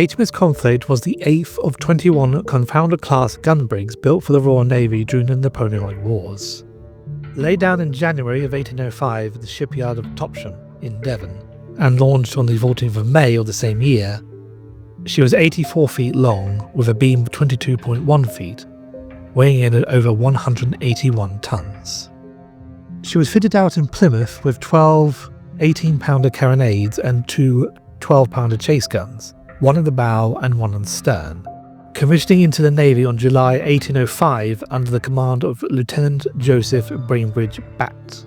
HMS Conflict was the 8th of 21 Confounder-class gun brigs built for the Royal Navy during the Napoleonic Wars. Laid down in January of 1805 at the shipyard of Topsham in Devon, and launched on the 14th of May of the same year, she was 84 feet long with a beam of 22.1 feet, weighing in at over 181 tons. She was fitted out in Plymouth with 12 18-pounder carronades and 2 12-pounder chase guns, one in the bow and one in the stern, commissioning into the Navy on July 1805 under the command of Lieutenant Joseph Bainbridge Batt.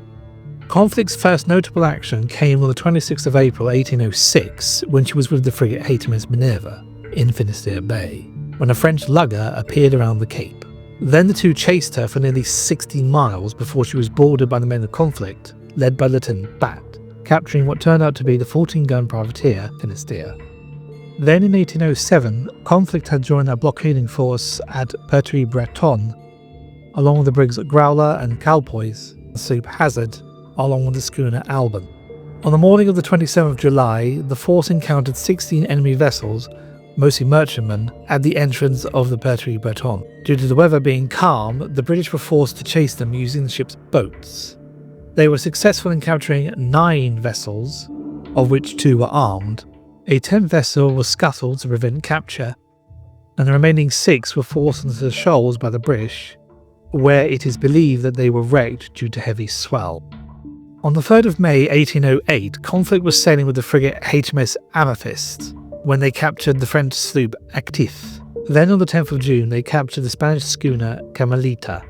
Conflict's first notable action came on the 26th of April 1806 when she was with the frigate HMS Minerva in Finisterre Bay, when a French lugger appeared around the Cape. Then the two chased her for nearly 60 miles before she was boarded by the men of Conflict, led by Lieutenant Batt, capturing what turned out to be the 14-gun privateer Finisterre. Then in 1807, Conflict had joined a blockading force at Pertuis-Breton, along with the brigs Growler and Calpois, the sloop Hazard, along with the schooner Alban. On the morning of the 27th of July, the force encountered 16 enemy vessels, mostly merchantmen, at the entrance of the Pertuis-Breton. Due to the weather being calm, the British were forced to chase them using the ship's boats. They were successful in capturing 9 vessels, of which 2 were armed. A 10th vessel was scuttled to prevent capture, and the remaining 6 were forced into the shoals by the British, where it is believed that they were wrecked due to heavy swell. On the 3rd of May 1808, Conflict was sailing with the frigate HMS Amethyst when they captured the French sloop Actif. Then on the 10th of June they captured the Spanish schooner Carmelita.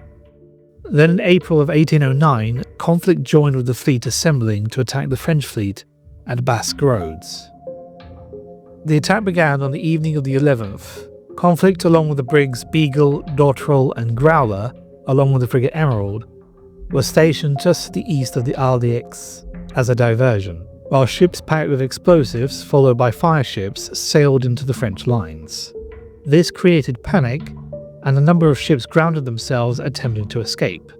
Then in April of 1809, Conflict joined with the fleet assembling to attack the French fleet at Basque Roads. The attack began on the evening of the 11th. Conflict, along with the brigs Beagle, Dotterel and Growler, along with the frigate Emerald, was stationed just to the east of the Isle d'Aix as a diversion, while ships packed with explosives, followed by fireships, sailed into the French lines. This created panic, and a number of ships grounded themselves attempting to escape.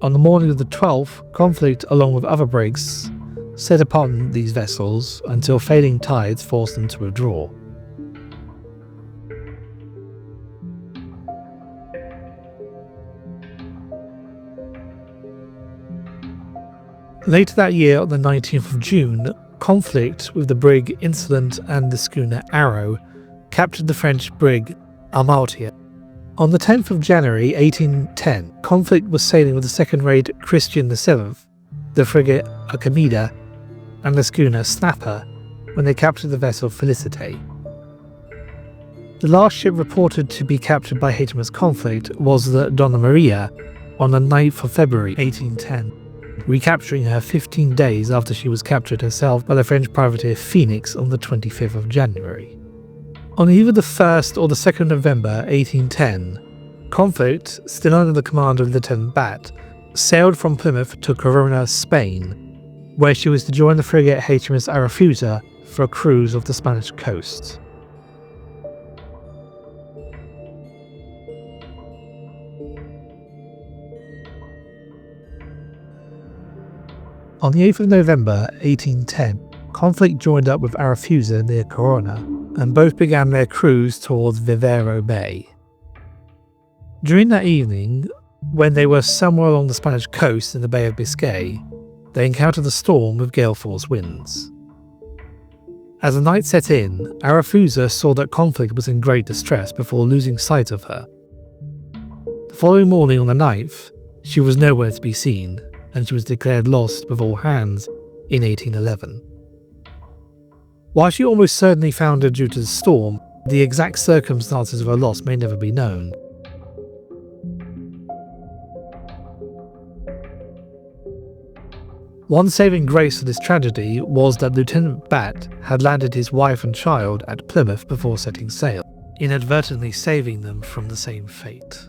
On the morning of the 12th, Conflict, along with other brigs, set upon these vessels until failing tides forced them to withdraw. Later that year, on the 19th of June, Conflict, with the brig Insolent and the schooner Arrow, captured the French brig Amalthea. On the 10th of January 1810, Conflict was sailing with the second-rate Christian VII, the frigate Archimeda, and the schooner Snapper when they captured the vessel Felicite. The last ship reported to be captured by HMS Conflict was the Donna Maria on the 9th of February 1810, recapturing her 15 days after she was captured herself by the French privateer Phoenix on the 25th of January. On either the 1st or the 2nd of November 1810, Conflict, still under the command of Lieutenant Batt, sailed from Plymouth to Corona, Spain, where she was to join the frigate HMS Arethusa for a cruise off the Spanish coast. On the 8th of November 1810, Conflict joined up with Arethusa near Corona, and both began their cruise towards Vivero Bay. During that evening, when they were somewhere along the Spanish coast in the Bay of Biscay, they encountered a storm with gale-force winds. As the night set in, Arethusa saw that Conflict was in great distress before losing sight of her. The following morning on the 9th, she was nowhere to be seen, and she was declared lost with all hands in 1811. While she almost certainly foundered due to the storm, the exact circumstances of her loss may never be known. One saving grace of this tragedy was that Lieutenant Batt had landed his wife and child at Plymouth before setting sail, inadvertently saving them from the same fate.